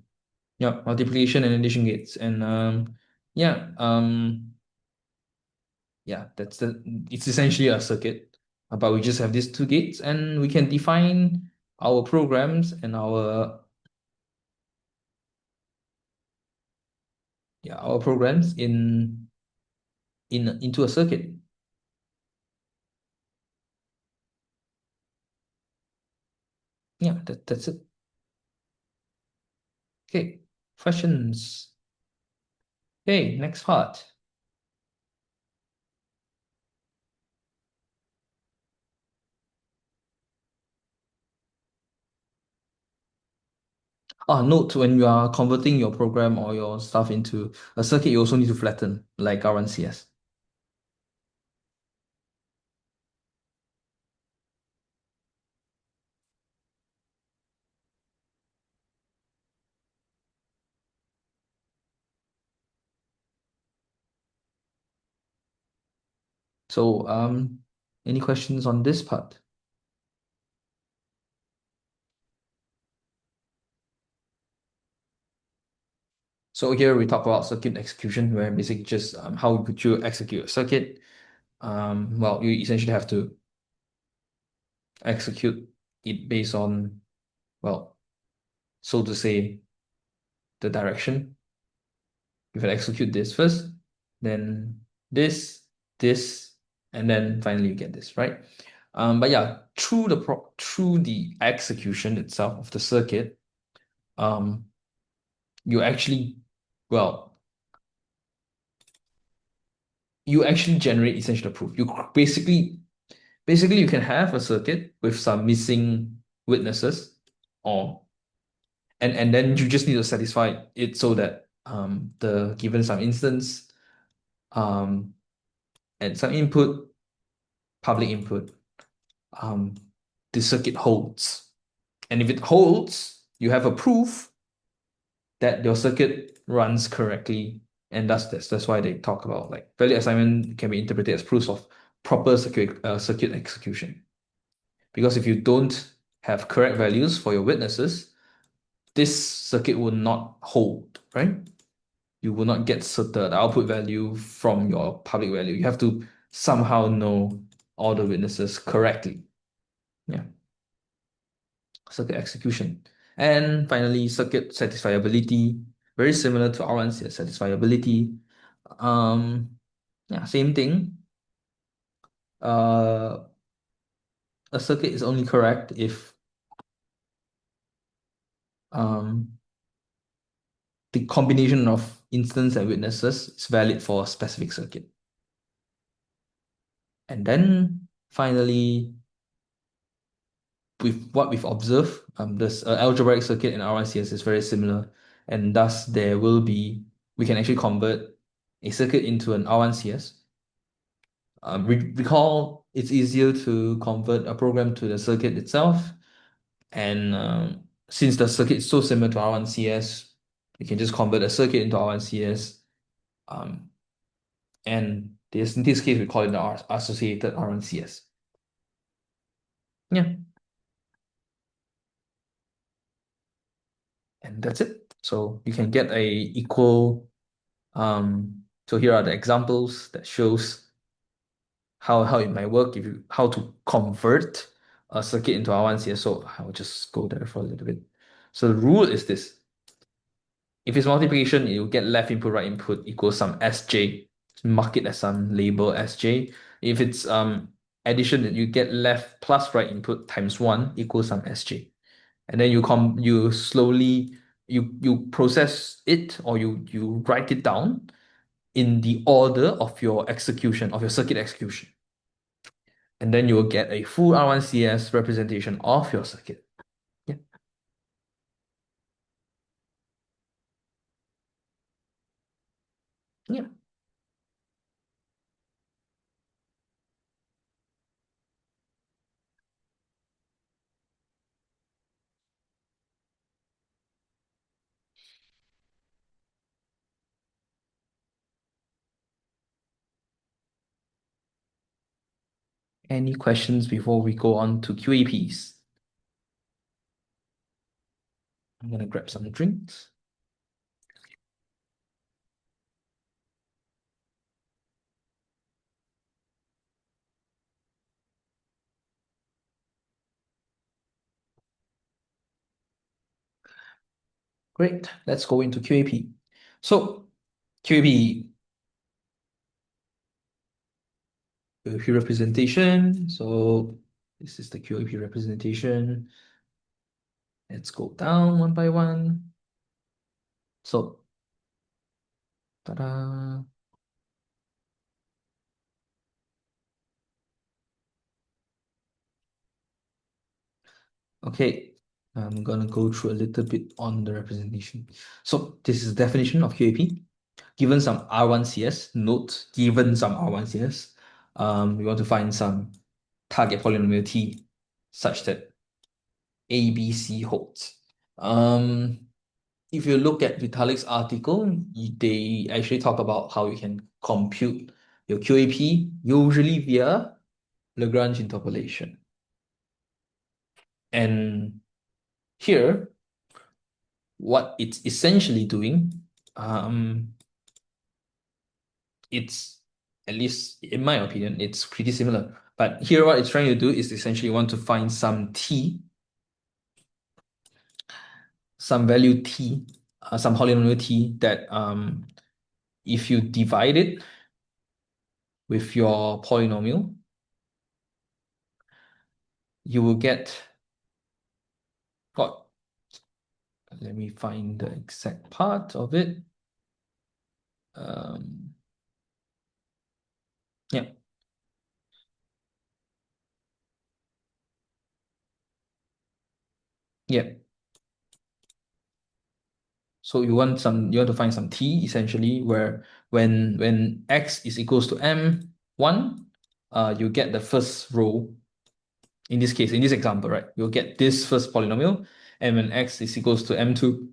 Yeah, multiplication and addition gates, and yeah, yeah, it's essentially a circuit, but we just have these two gates, and we can define our programs and our programs into a circuit. Yeah, that's it. Okay, questions. Okay, next part. Note when you are converting your program or your stuff into a circuit, you also need to flatten like RNCS. So, any questions on this part? So here we talk about circuit execution, where basically just how would you execute a circuit? Well, you essentially have to execute it based on, well, so to say, the direction. You can execute this first, then this, this, and then finally you get this, right? But yeah, through the execution itself of the circuit, um, you actually, well, you actually generate essential proof. You basically you can have a circuit with some missing witnesses, or and then you just need to satisfy it so that the given some instance um and some input, public input, um the circuit holds. And if it holds, you have a proof that your circuit runs correctly. And that's why they talk about like valid assignment can be interpreted as proofs of proper circuit execution. Because if you don't have correct values for your witnesses, this circuit will not hold, right? You will not get the output value from your public value. You have to somehow know all the witnesses correctly. Yeah. Circuit execution. And finally, circuit satisfiability. Very similar to our satisfiability. Yeah, same thing. Uh, a circuit is only correct if um the combination of instance and witnesses is valid for a specific circuit. And then finally, with what we've observed, this algebraic circuit in RICS is very similar, and thus we can actually convert a circuit into an R1CS. Recall it's easier to convert a program to the circuit itself, and since the circuit is so similar to R1CS, we can just convert a circuit into R1CS. And in this case, we call it the associated RNCS. Yeah. And that's it. So you can get a equal, so here are the examples that shows how it might work if you how to convert a circuit into R1CS. So I'll just go there for a little bit. So the rule is this. If it's multiplication, you get left input, right input equals some Sj. Mark it as some label Sj. If it's addition, you get left plus right input times 1 equals some Sj. And then you slowly you process it, or you write it down in the order of your execution, of your circuit execution. And then you will get a full R1CS representation of your circuit. Yeah. Yeah. Any questions before we go on to QAPs? I'm gonna grab some drinks. Great. Let's go into QAP. So QAP representation. So this is the QAP representation. Let's go down one by one. So, ta-da. Okay, I'm gonna go through a little bit on the representation. So this is the definition of QAP. Given some R1CS, note, given some R1CS, we want to find some target polynomial T such that ABC holds. If you look at Vitalik's article, they actually talk about how you can compute your QAP usually via Lagrange interpolation. And here, what it's essentially doing, it's, at least in my opinion, it's pretty similar. But here, what it's trying to do is essentially want to find some T, some value T, some polynomial T that if you divide it with your polynomial, you will get what? Let me find the exact part of it. Yeah. Yeah. So you want to find some T essentially where when X is equals to M1, you get the first row. In this case, in this example, right, you'll get this first polynomial, and when X is equals to M2,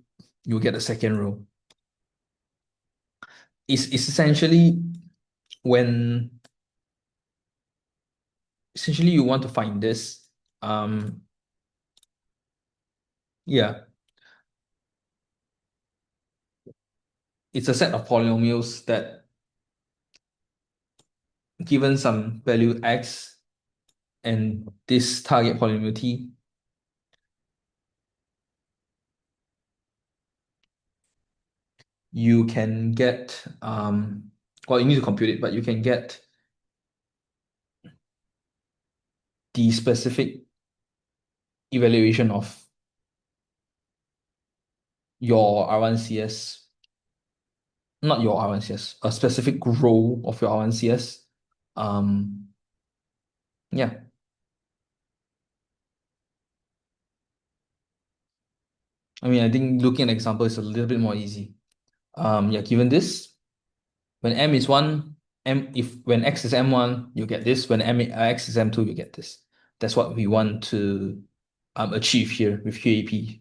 you'll get the second row. It's essentially when essentially you want to find this. Yeah, it's a set of polynomials that given some value X and this target polynomial T, you can get well, you need to compute it, but you can get the specific evaluation of your R1CS, not your R1CS, a specific row of your R1CS. Yeah. I mean, I think looking at an example is a little bit more easy. Yeah, given this, when M is 1, if when X is M1, you get this. When X is M2, you get this. That's what we want to achieve here with QAP.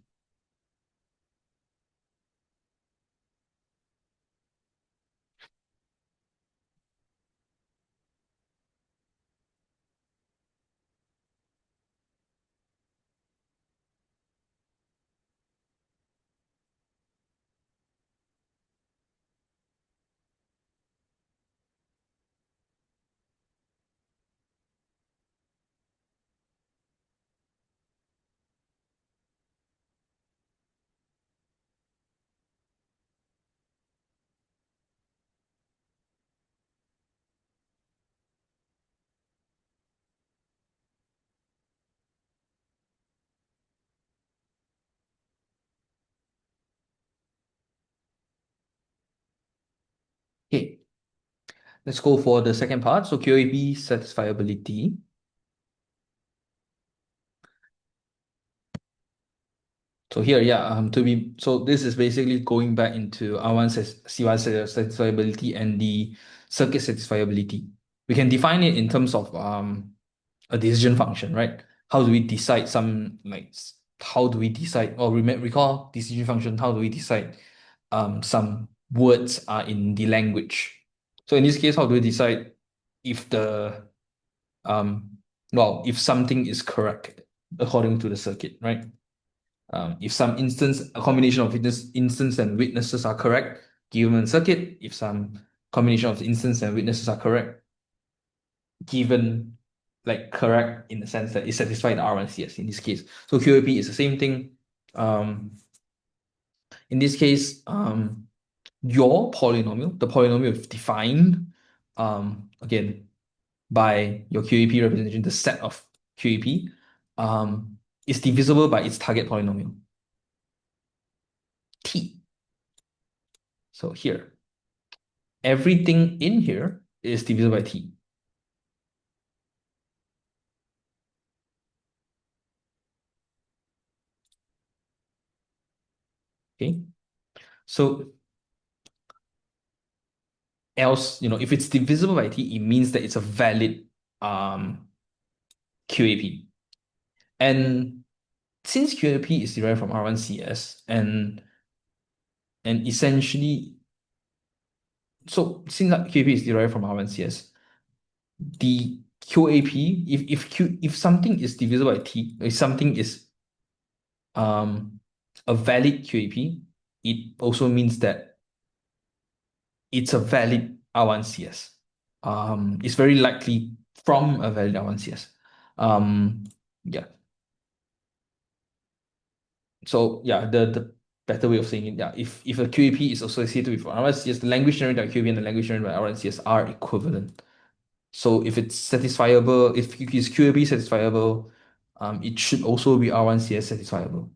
Okay, let's go for the second part. So QAP satisfiability. So here, yeah, so this is basically going back into R1 C1 satisfiability and the circuit satisfiability. We can define it in terms of a decision function, right? How do we decide how do we decide or recall decision function? How do we decide some words are in the language? So in this case, how do we decide if the um if something is correct according to the circuit, right? If some instance, a combination of instance and witnesses are correct, given circuit, if some combination of instance and witnesses are correct, given correct in the sense that it satisfies the R1CS in this case. So QAP is the same thing. In this case, your polynomial, the polynomial is defined again by your QAP representation, the set of QAP, is divisible by its target polynomial, T. So here, everything in here is divisible by T. Okay. So else, if it's divisible by T, it means that it's a valid QAP. And since QAP is derived from R1CS and essentially, so since that QAP is derived from R1CS, the QAP, if something is divisible by T, if something is a valid QAP, it also means that it's a valid R1CS. It's very likely from a valid R1CS. Yeah. So yeah, the better way of saying it, yeah, if a QAP is associated with R1CS, the language generated by QAP and the language generated by R1CS are equivalent. So if it's satisfiable, if it's QAP satisfiable, it should also be R1CS satisfiable.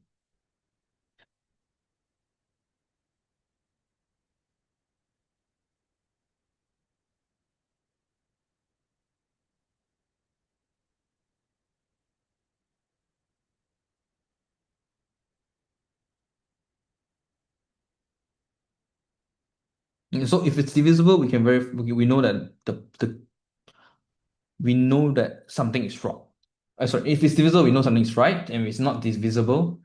So if it's divisible, we know that we know that something is wrong. Sorry, if it's divisible, we know something is right, and if it's not divisible,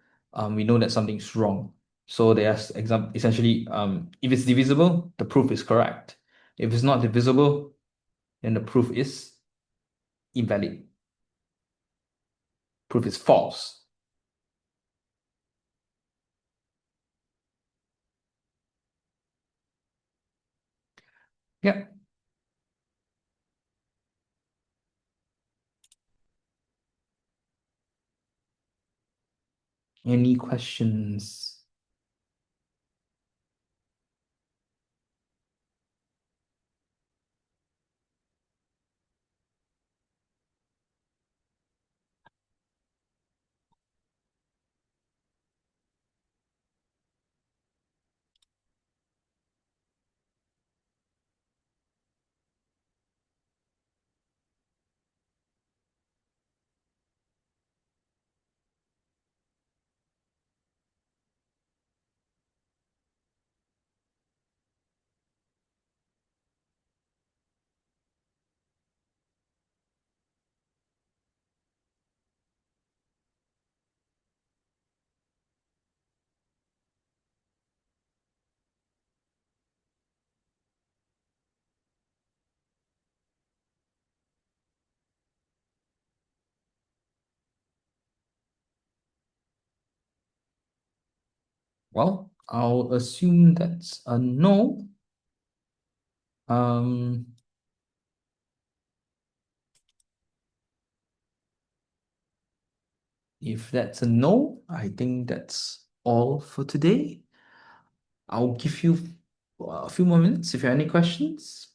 we know that something is wrong. So there's essentially, if it's divisible, the proof is correct. If it's not divisible, then the proof is invalid. Proof is false. Yeah. Any questions? Well, I'll assume that's a no. Um, if that's a no, I think that's all for today. I'll give you a few more minutes if you have any questions.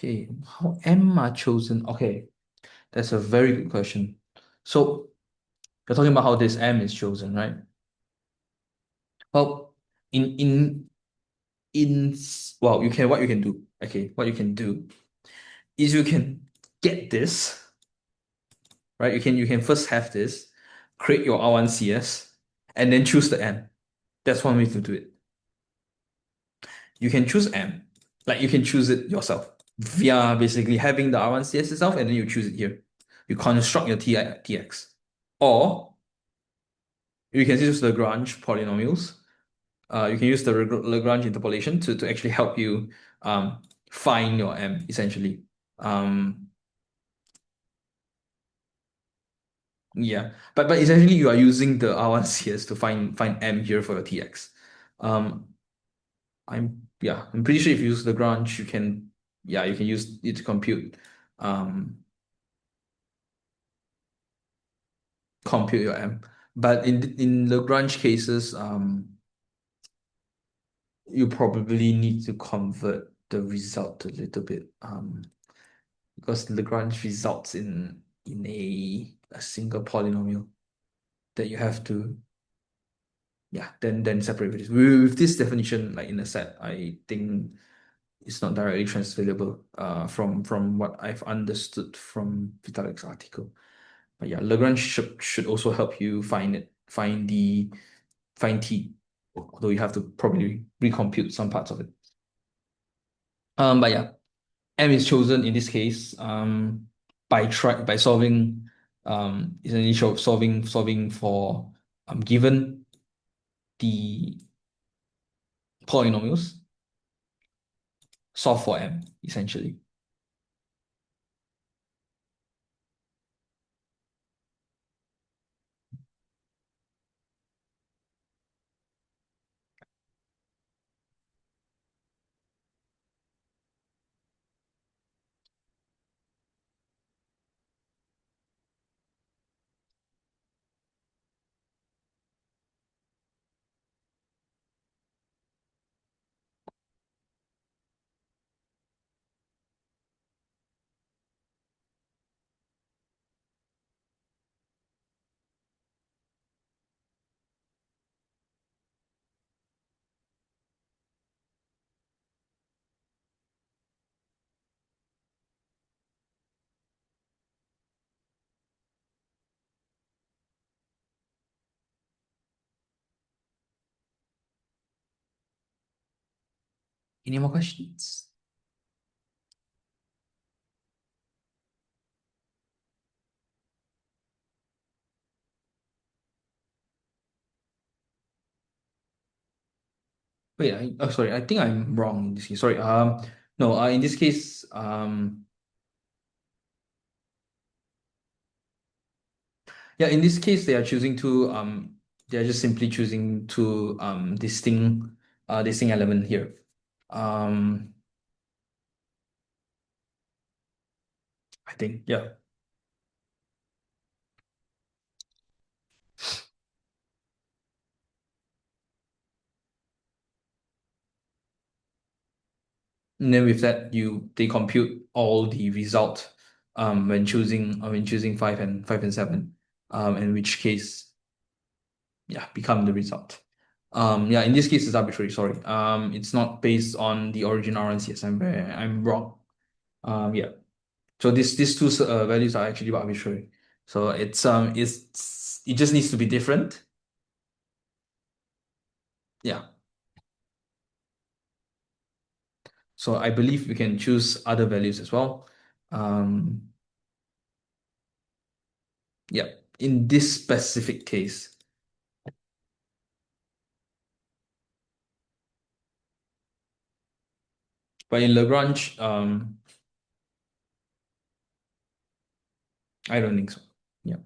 Okay, how am I chosen? Okay, that's a very good question. So You're talking about how this M is chosen, right? Well, in in in well, you can what you can do. Okay, what you can do is you can get this, right? You can first have this, create your R1CS, and then choose the M. That's one way to do it. You can choose M, like you can choose it yourself via basically having the R1CS itself, and then you choose it here. You construct your TX. Or you can use Lagrange polynomials. You can use the Lagrange interpolation to actually help you find your M, essentially. Yeah, but essentially you are using the R1CS to find M here for your TX. Um, I'm pretty sure if you use Lagrange, you can use it to compute your M. But in Lagrange cases, you probably need to convert the result a little bit, because Lagrange results in a single polynomial that you have to, yeah, then separate with this. With this definition, like in a set, I think it's not directly transferable from what I've understood from Vitalik's article. But yeah, Lagrange should also help you find T, although you have to probably recompute some parts of it. But yeah, M is chosen in this case by solving essentially solving for given the polynomials, solve for M essentially. Any more questions? Wait, sorry, I think I'm wrong in this case. Sorry. No, in this case, yeah, in this case, they are just simply choosing two distinct element here. Um, I think, yeah. And then with that, they compute all the result when choosing five and seven. In which case, yeah, become the result. Yeah, in this case it's arbitrary, sorry. It's not based on the origin RNCS. I'm wrong. Yeah. So these two values are actually arbitrary. So it just needs to be different. Yeah. So I believe we can choose other values as well. Um, yeah. In this specific case, but in Lagrange, I don't think so. Yeah.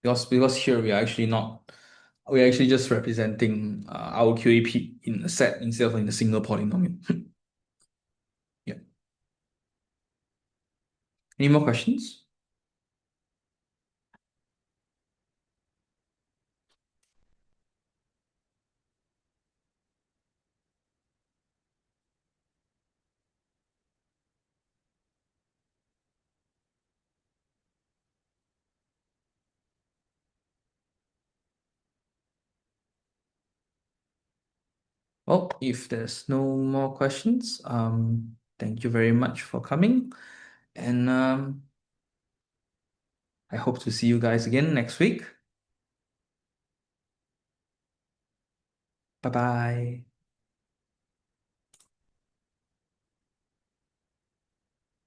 Because here we're actually just representing our QAP in a set instead of in a single polynomial. Yeah. Any more questions? Well, if there's no more questions, thank you very much for coming. And I hope to see you guys again next week. Bye bye.